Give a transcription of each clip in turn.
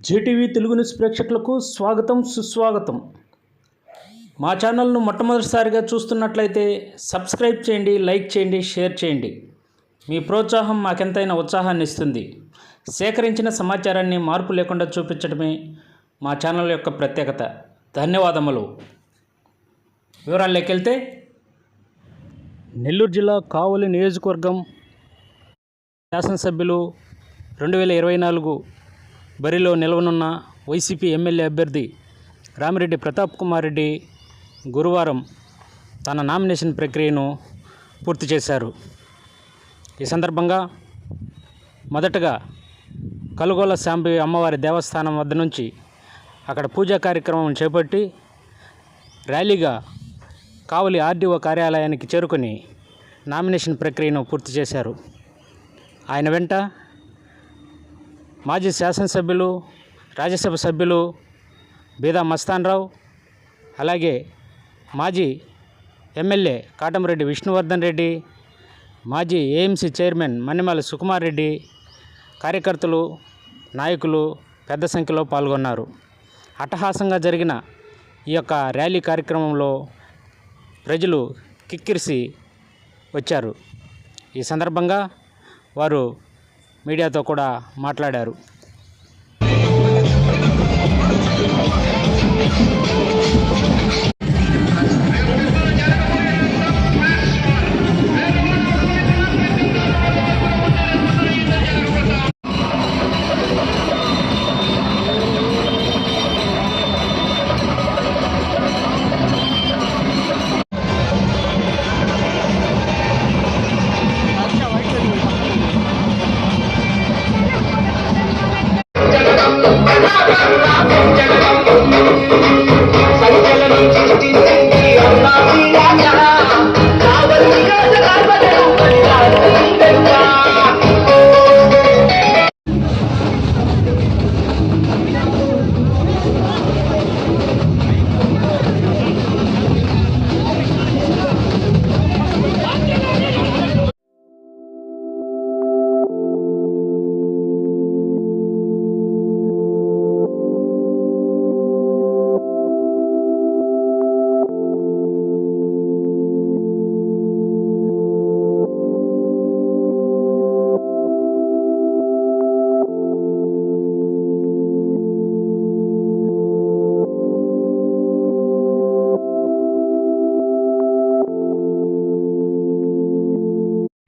Zee TV Telugu news ప్రేక్షకులకు స్వాగతం సుస్వాగతం. మా ఛానల్ను మొట్టమొదటిసారిగా చూస్తున్నట్లయితే సబ్స్క్రైబ్ చేయండి, లైక్ చేయండి, షేర్ చేయండి. మీ ప్రోత్సాహం మాకెంతైనా ఉత్సాహాన్ని ఇస్తుంది. సేకరించిన సమాచారాన్ని మార్పు లేకుండా చూపించడమే మా ఛానల్ యొక్క ప్రత్యేకత. ధన్యవాదములు. వివరాల్లోకి వెళ్తే, నెల్లూరు జిల్లా కావలి నియోజకవర్గం శాసనసభ్యులు 2024 బరిలో నిలవనున్న వైసీపీ ఎమ్మెల్యే అభ్యర్థి రామిరెడ్డి ప్రతాప్ కుమార్ రెడ్డి గురువారం తన నామినేషన్ ప్రక్రియను పూర్తి చేశారు. ఈ సందర్భంగా మొదటగా కలుగోల శాంబవి అమ్మవారి దేవస్థానం వద్ద నుంచి అక్కడ పూజా కార్యక్రమం చేపట్టి ర్యాలీగా కావలి ఆర్డీఓ కార్యాలయానికి చేరుకొని నామినేషన్ ప్రక్రియను పూర్తి చేశారు. ఆయన వెంట మాజీ శాసనసభ్యులు, రాజ్యసభ సభ్యులు బీదా మస్తాన్ రావు, అలాగే మాజీ ఎమ్మెల్యే కాటమరెడ్డి విష్ణువర్ధన్ రెడ్డి, మాజీ ఏఎంసీ చైర్మన్ మన్నెమాల సుకుమార్ రెడ్డి, కార్యకర్తలు, నాయకులు పెద్ద సంఖ్యలో పాల్గొన్నారు. అట్టహాసంగా జరిగిన ఈ యొక్క ర్యాలీ కార్యక్రమంలో ప్రజలు కిక్కిరిసి వచ్చారు. ఈ సందర్భంగా వారు మీడియాతో కూడా మాట్లాడారు.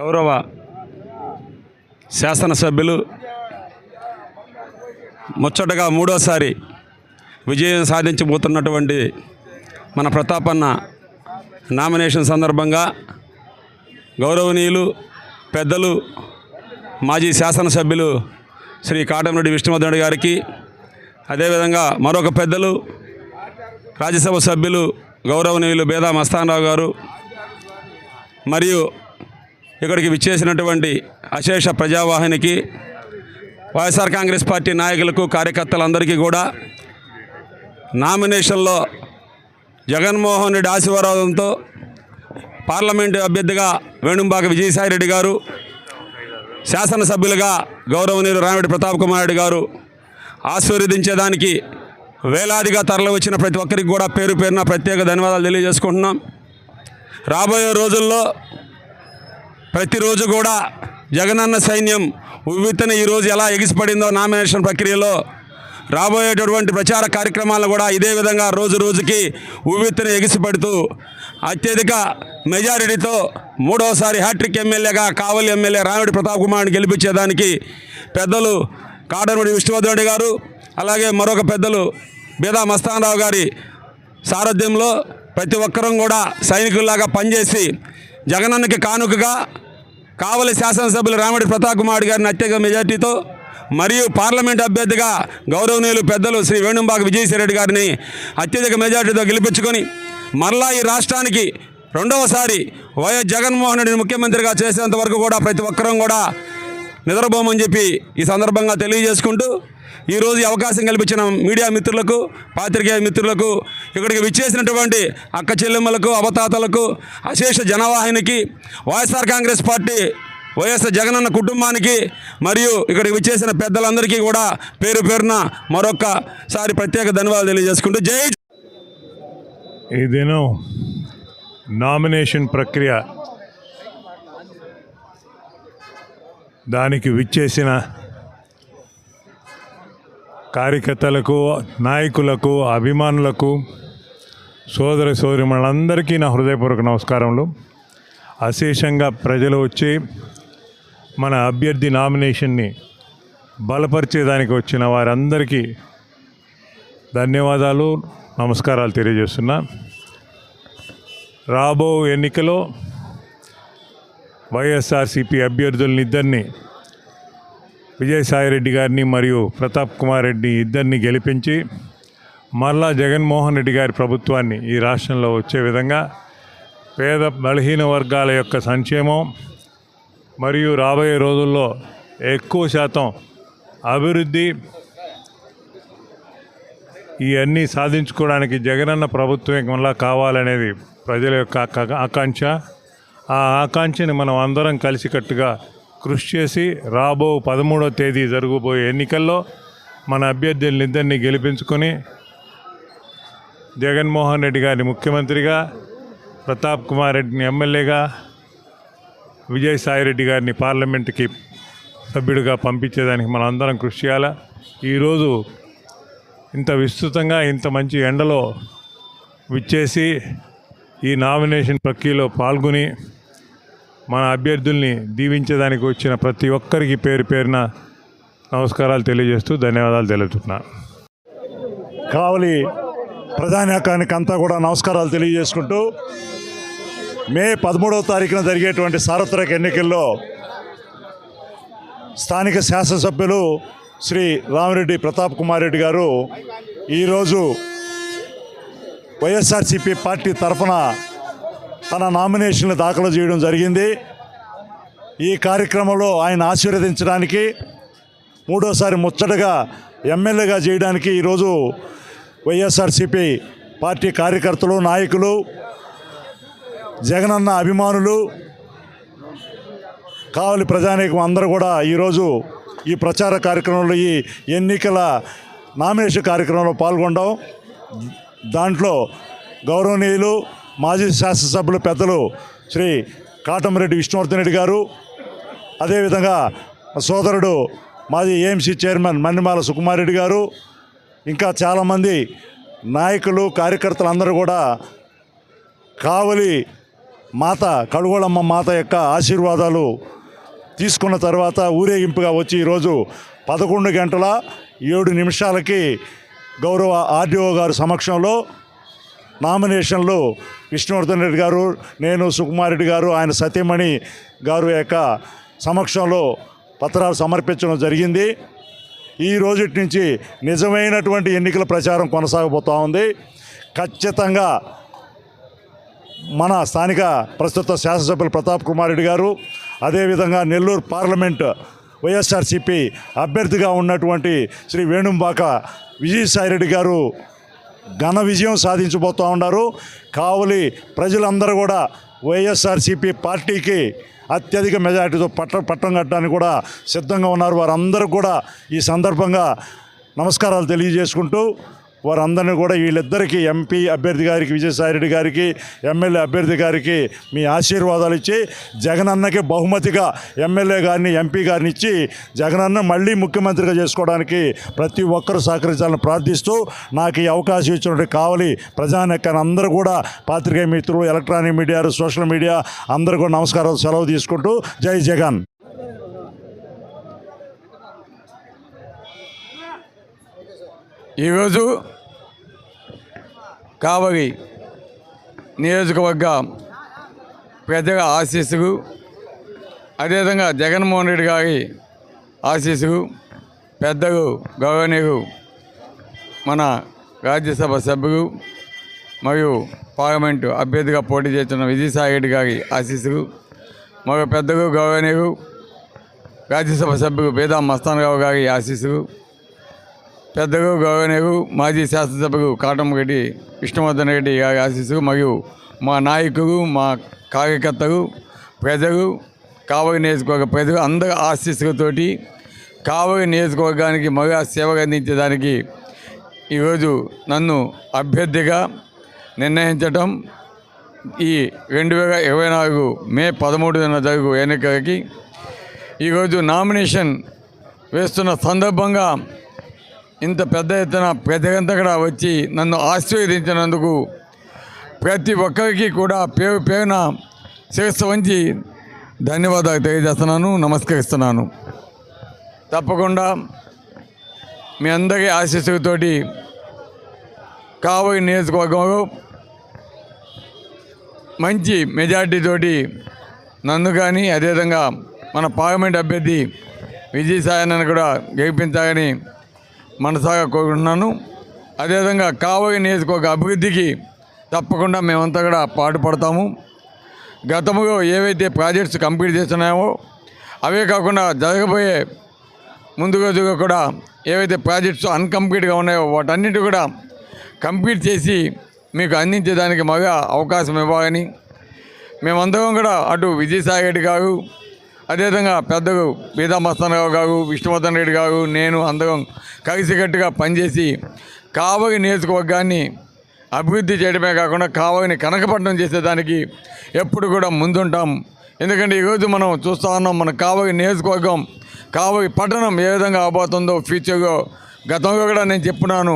గౌరవ శాసనసభ్యులు ముచ్చటగా మూడోసారి విజయం సాధించబోతున్నటువంటి మన ప్రతాపన్న నామినేషన్ సందర్భంగా గౌరవనీయులు పెద్దలు మాజీ శాసనసభ్యులు శ్రీ కాటమరెడ్డి విష్ణువర్ధన్ గారికి, అదేవిధంగా మరొక పెద్దలు రాజ్యసభ సభ్యులు గౌరవనీయులు బీదా మస్తాన్ రావు గారు, మరియు ఇక్కడికి విచ్చేసినటువంటి అశేష ప్రజావాహినికి, వైఎస్ఆర్ కాంగ్రెస్ పార్టీ నాయకులకు, కార్యకర్తలందరికీ కూడా నామినేషన్లో జగన్మోహన్ రెడ్డి ఆశీర్వాదంతో పార్లమెంటు అభ్యర్థిగా వేణుంబాక విజయసాయిరెడ్డి గారు, శాసనసభ్యులుగా గౌరవనీయులు రామిరెడ్డి ప్రతాప్ కుమార్ రెడ్డి గారు ఆశీర్వదించేదానికి వేలాదిగా తరలి వచ్చిన ప్రతి ఒక్కరికి కూడా పేరు పేరున ప్రత్యేక ధన్యవాదాలు తెలియజేసుకుంటున్నాం. రాబోయే రోజుల్లో ప్రతిరోజు కూడా జగనన్న సైన్యం ఉవ్వెత్తున ఈరోజు ఎలా ఎగిసిపడిందో నామినేషన్ ప్రక్రియలో రాబోయేటటువంటి ప్రచార కార్యక్రమాలను కూడా ఇదే విధంగా రోజు రోజుకి ఉవ్వెత్తున ఎగిసిపడుతూ అత్యధిక మెజారిటీతో మూడోసారి హ్యాట్రిక్ ఎమ్మెల్యేగా కావలి ఎమ్మెల్యే రామిరెడ్డి ప్రతాప్ కుమార్ని గెలిపించేదానికి పెద్దలు కాటమరెడ్డి విష్ణువర్ధన్ రెడ్డి గారు, అలాగే మరొక పెద్దలు బీదా మస్తాన్ రావు గారి సారథ్యంలో ప్రతి ఒక్కరం కూడా సైనికుల్లాగా పనిచేసి జగనన్నకి కానుకగా కావలి శాసనసభ్యులు రామిరెడ్డి ప్రతాప్ కుమార్ గారిని అత్యధిక మెజార్టీతో, మరియు పార్లమెంట్ అభ్యర్థిగా గౌరవనీయులు పెద్దలు శ్రీ వేణుంబాక విజయసాయిరెడ్డి గారిని అత్యధిక మెజార్టీతో గెలిపించుకొని మరలా ఈ రాష్ట్రానికి రెండవసారి వైఎస్ జగన్మోహన్ రెడ్డిని ముఖ్యమంత్రిగా చేసేంత వరకు కూడా ప్రతి ఒక్కరం కూడా నిద్రపోమని చెప్పి ఈ సందర్భంగా తెలియజేసుకుంటూ, ఈరోజు ఈ అవకాశం కల్పించిన మీడియా మిత్రులకు, పాత్రికేయ మిత్రులకు, ఇక్కడికి విచ్చేసినటువంటి అక్క చెల్లెమ్మలకు, అవతాతలకు, అశేష జనవాహినికి, వైఎస్ఆర్ కాంగ్రెస్ పార్టీ వైఎస్ జగనన్న కుటుంబానికి మరియు ఇక్కడికి విచ్చేసిన పెద్దలందరికీ కూడా పేరు పేరున మరొక్కసారి ప్రత్యేక ధన్యవాదాలు తెలియజేసుకుంటూ జై. ఈ దినం నామినేషన్ ప్రక్రియ దానికి విచ్చేసిన కార్యకర్తలకు, నాయకులకు, అభిమానులకు, సోదర సోదరిమణులందరికీ నా హృదయపూర్వక నమస్కారములు. అశేషంగా ప్రజలు వచ్చి మన అభ్యర్థి నామినేషన్ని బలపరిచేదానికి వచ్చిన వారందరికీ ధన్యవాదాలు, నమస్కారాలు తెలియజేస్తున్నా. రాబో ఎన్నికలో వైఎస్ఆర్సీపీ అభ్యర్థులనిద్దరినీ, విజయసాయిరెడ్డి గారిని మరియు ప్రతాప్ కుమార్ రెడ్డి ఇద్దరిని గెలిపించి మరలా జగన్మోహన్ రెడ్డి గారి ప్రభుత్వాన్ని ఈ రాష్ట్రంలో వచ్చే విధంగా పేద బలహీన వర్గాల యొక్క సంక్షేమం మరియు రాబోయే రోజుల్లో ఎక్కువ శాతం అభివృద్ధి ఇవన్నీ సాధించుకోవడానికి జగనన్న ప్రభుత్వం మళ్ళా కావాలనేది ప్రజల యొక్క ఆకాంక్ష. ఆ ఆకాంక్షని మనం అందరం కలిసికట్టుగా కృషి చేసి రాబో 13వ తేదీ జరగబోయే ఎన్నికల్లో మన అభ్యర్థులనిద్దరినీ గెలిపించుకొని జగన్మోహన్ రెడ్డి గారిని ముఖ్యమంత్రిగా, ప్రతాప్ కుమార్ రెడ్డిని ఎమ్మెల్యేగా, విజయసాయిరెడ్డి గారిని పార్లమెంటుకి సభ్యుడిగా పంపించేదానికి మనం అందరం కృషి చేయాలి. ఈరోజు ఇంత విస్తృతంగా ఇంత మంచి ఎండలో విచ్చేసి ఈ నామినేషన్ ప్రక్రియలో పాల్గొని మన అభ్యర్థుల్ని దీవించేదానికి వచ్చిన ప్రతి ఒక్కరికి పేరు పేరున నమస్కారాలు తెలియజేస్తూ ధన్యవాదాలు తెలుపుతున్నాను. కావలి ప్రధానికానికి అంతా కూడా నమస్కారాలు తెలియజేసుకుంటూ, మే 13వ తారీఖున జరిగేటువంటి సార్వత్రిక ఎన్నికల్లో స్థానిక శాసనసభ్యులు శ్రీ రామిరెడ్డి ప్రతాప్ కుమార్ రెడ్డి గారు ఈరోజు వైఎస్ఆర్సీపీ పార్టీ తరఫున తన నామినేషన్లు దాఖలు చేయడం జరిగింది. ఈ కార్యక్రమంలో ఆయన ఆశీర్వదించడానికి, మూడోసారి ముచ్చటగా ఎమ్మెల్యేగా చేయడానికి ఈరోజు వైఎస్ఆర్సీపీ పార్టీ కార్యకర్తలు, నాయకులు, జగనన్న అభిమానులు, కావలి ప్రజానీకం అందరూ కూడా ఈరోజు ఈ ప్రచార కార్యక్రమంలో, ఈ ఎన్నికల నామినేషన్ కార్యక్రమంలో పాల్గొనడం. దాంట్లో గౌరవనీయులు మాజీ శాసనసభ్యులు పెద్దలు శ్రీ కాటమరెడ్డి విష్ణువర్ధన్ రెడ్డి గారు, అదేవిధంగా సోదరుడు మాజీ ఏఎంసీ చైర్మన్ మన్నిమాల సుకుమార్ రెడ్డి గారు, ఇంకా చాలామంది నాయకులు, కార్యకర్తలు అందరూ కూడా కావలి మాత కడుగోళమ్మ మాత యొక్క ఆశీర్వాదాలు తీసుకున్న తర్వాత ఊరేగింపుగా వచ్చి ఈరోజు 11:07 గౌరవ ఆర్డీఓ గారు సమక్షంలో నామినేషన్లు విష్ణువర్ధన్ రెడ్డి గారు, నేను, సుకుమార్ రెడ్డి గారు, ఆయన సతీమణి గారు యొక్క సమక్షంలో పత్రాలు సమర్పించడం జరిగింది. ఈ రోజు నుంచి నిజమైనటువంటి ఎన్నికల ప్రచారం కొనసాగబోతూ ఉంది. ఖచ్చితంగా మన స్థానిక ప్రస్తుత శాసనసభ్యులు ప్రతాప్ కుమార్ రెడ్డి గారు, అదేవిధంగా నెల్లూరు పార్లమెంట్ వైఎస్ఆర్సీపీ అభ్యర్థిగా ఉన్నటువంటి శ్రీ వేణుంబాక విజయసాయిరెడ్డి గారు ఘన విజయం సాధించబోతూ ఉన్నారు. కావలి ప్రజలందరూ కూడా వైఎస్ఆర్సీపీ పార్టీకి అత్యధిక మెజార్టీతో పట్టం కట్టడానికి కూడా సిద్ధంగా ఉన్నారు. వారందరూ కూడా ఈ సందర్భంగా నమస్కారాలు తెలియజేసుకుంటూ, వారందరినీ కూడా వీళ్ళిద్దరికీ, ఎంపీ అభ్యర్థి గారికి విజయసాయిరెడ్డి గారికి, ఎమ్మెల్యే అభ్యర్థి గారికి మీ ఆశీర్వాదాలు ఇచ్చి జగనన్నకి బహుమతిగా ఎమ్మెల్యే గారిని, ఎంపీ గారిని ఇచ్చి జగనన్న మళ్ళీ ముఖ్యమంత్రిగా చేసుకోవడానికి ప్రతి ఒక్కరూ సహకరించాలని ప్రార్థిస్తూ, నాకు ఈ అవకాశం ఇచ్చినట్టు కావలి ప్రజానీకాన్ని అందరూ కూడా, పాత్రికేయ మిత్రులు, ఎలక్ట్రానిక్ మీడియా, సోషల్ మీడియా అందరూ కూడా నమస్కారాలు సెలవు తీసుకుంటూ జై జగన్. ఈరోజు కావలి నియోజకవర్గ ప్రజల ఆశీస్సులు, అదేవిధంగా జగన్మోహన్ రెడ్డి గారి ఆశీస్సులు, పెద్దలు గౌరవనీయులు మన రాజ్యసభ సభ్యులు మరియు పార్లమెంటు అభ్యర్థిగా పోటీ చేస్తున్న విజయసాయిరెడ్డి గారి ఆశీస్సులు, మరో పెద్దలు గౌరవనీయులు రాజ్యసభ సభ్యులు బేదా మస్తానరావు గారి ఆశీస్సులు, పెద్దలు గౌరవనీయులు మాజీ శాసనసభ్యులు కాటమరెడ్డి విష్ణువర్ధన్ రెడ్డి గారి ఆశీస్సులు, మరియు మా నాయకులు, మా కార్యకర్తలు, ప్రజలు కావలి నియోజకవర్గ ప్రజలు అందరి ఆశీస్సులతోటి కావలి నియోజకవర్గానికి మగా సేవగా అందించేదానికి ఈరోజు నన్ను అభ్యర్థిగా నిర్ణయించటం ఈ 2024 మే 13న జరుగు ఎన్నికలకి ఈరోజు నామినేషన్ వేస్తున్న సందర్భంగా ఇంత పెద్ద ఎత్తున ప్రజలంతా కూడా వచ్చి నన్ను ఆశీర్వదించినందుకు ప్రతి ఒక్కరికి కూడా పేరు పేరున శిరస్సు వంచి ధన్యవాదాలు తెలియజేస్తున్నాను, నమస్కరిస్తున్నాను. తప్పకుండా మీ అందరి ఆశీస్సులతోటి కావలి నియోజకవర్గంలో మంచి మెజార్టీతోటి నన్ను కానీ అదేవిధంగా మన పార్లమెంట్ అభ్యర్థి విజయసాయిని కూడా గెలిపించాలని మనసాగా కోరుకుంటున్నాను. అదేవిధంగా కావలి నియోజకవర్గ అభివృద్ధికి తప్పకుండా మేమంతా కూడా పాటుపడతాము. గతంలో ఏవైతే ప్రాజెక్ట్స్ కంప్లీట్ చేస్తున్నామో అవే కాకుండా జరగబోయే ముందు రోజుగా కూడా ఏవైతే ప్రాజెక్ట్స్ అన్కంప్లీట్గా ఉన్నాయో వాటన్నిటి కూడా కంప్లీట్ చేసి మీకు అందించేదానికి మగా అవకాశం ఇవ్వాలని మేమందరం కూడా అటు విజయసాయి రెడ్డి గారు, అదేవిధంగా పెద్దలు బీదా మస్తానరావు గారు, విష్ణువర్ధన్ రెడ్డి గారు, నేను అందరం కలిసికట్టుగా పనిచేసి కావలి నియోజకవర్గాన్ని అభివృద్ధి చేయడమే కాకుండా కావలిని కనకపట్నం చేసేదానికి ఎప్పుడు కూడా ముందుంటాం. ఎందుకంటే ఈరోజు మనం చూస్తూ ఉన్నాం మన కావలి నియోజకవర్గం, కావలి పట్టణం ఏ విధంగా అవబోతుందో ఫ్యూచర్లో. గతంలో కూడా నేను చెప్పున్నాను,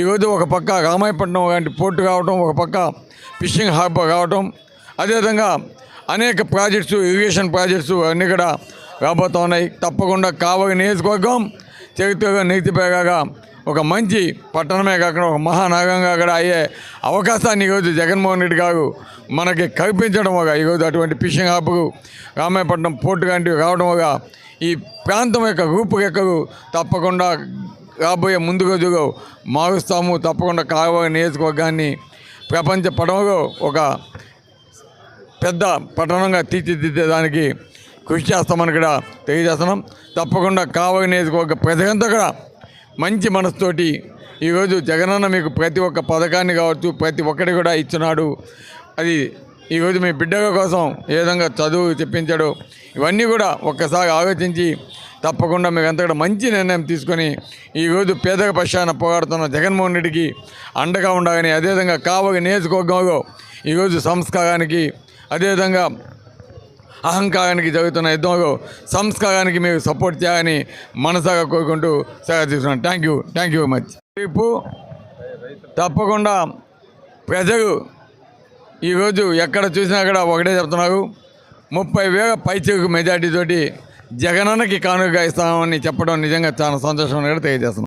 ఈరోజు ఒక పక్క రామాయపట్నం లాంటి పోర్టు కావటం, ఒక పక్క ఫిషింగ్ హార్బర్ కావటం, అదేవిధంగా అనేక ప్రాజెక్ట్స్, ఇరిగేషన్ ప్రాజెక్ట్స్ అన్నీ కూడా రాబోతూ ఉన్నాయి. తప్పకుండా కావలి నియోజకవర్గం చరిత్రగా నిలిచిపోయేగా ఒక మంచి పట్టణమే కాకుండా ఒక మహానగరంగా కూడా అయ్యే అవకాశాన్ని ఈరోజు జగన్మోహన్ రెడ్డి గారు మనకి కల్పించడం వల్ల ఈరోజు అటువంటి ఫిషింగ్ హార్బర్, రామాయపట్నం పోర్టు లాంటివి రావడం వల్ల ఈ ప్రాంతం యొక్క రూపురేఖలు తప్పకుండా రాబోయే ముందు రోజుల్లో మారుస్తాము. తప్పకుండా కావలి నియోజకవర్గాన్ని ప్రపంచ పటంలో ఒక పెద్ద పట్టణంగా తీర్చిదిద్దేదానికి కృషి చేస్తామని కూడా తెలియజేస్తున్నాం. తప్పకుండా కావలి నియోజకవర్గ ప్రజలంతా కూడా మంచి మనసుతోటి ఈరోజు జగనన్న మీకు ప్రతి ఒక్క పథకాన్ని కావచ్చు ప్రతి ఒక్కటి కూడా ఇచ్చినాడు. అది ఈరోజు మీ బిడ్డల కోసం ఏ విధంగా చదువు చెప్పించాడు, ఇవన్నీ కూడా ఒక్కసారి ఆలోచించి తప్పకుండా మీకు అంతా కూడా మంచి నిర్ణయం తీసుకొని ఈరోజు పేదల పక్షాన పోరాడుతున్న జగన్మోహన్ రెడ్డికి అండగా ఉండాలని, అదేవిధంగా కావలి నియోజకవర్గంలో ఈరోజు సంస్కారానికి అదేవిధంగా అహంకారానికి జరుగుతున్న యుద్ధంలో సంస్కారానికి మీరు సపోర్ట్ చేయాలని మనసాగా కోరుకుంటూ సెలవు తీసుకున్నాను. Thank you very much. రేపు తప్పకుండా ప్రజలు ఈరోజు ఎక్కడ చూసినా కూడా ఒకటే చెప్తున్నారు, 30,000 పైచిలకు మెజార్టీతోటి జగనన్నకి కానుకగా ఇస్తామని చెప్పడం నిజంగా చాలా సంతోషంగా కూడా తెలియజేస్తున్నాం.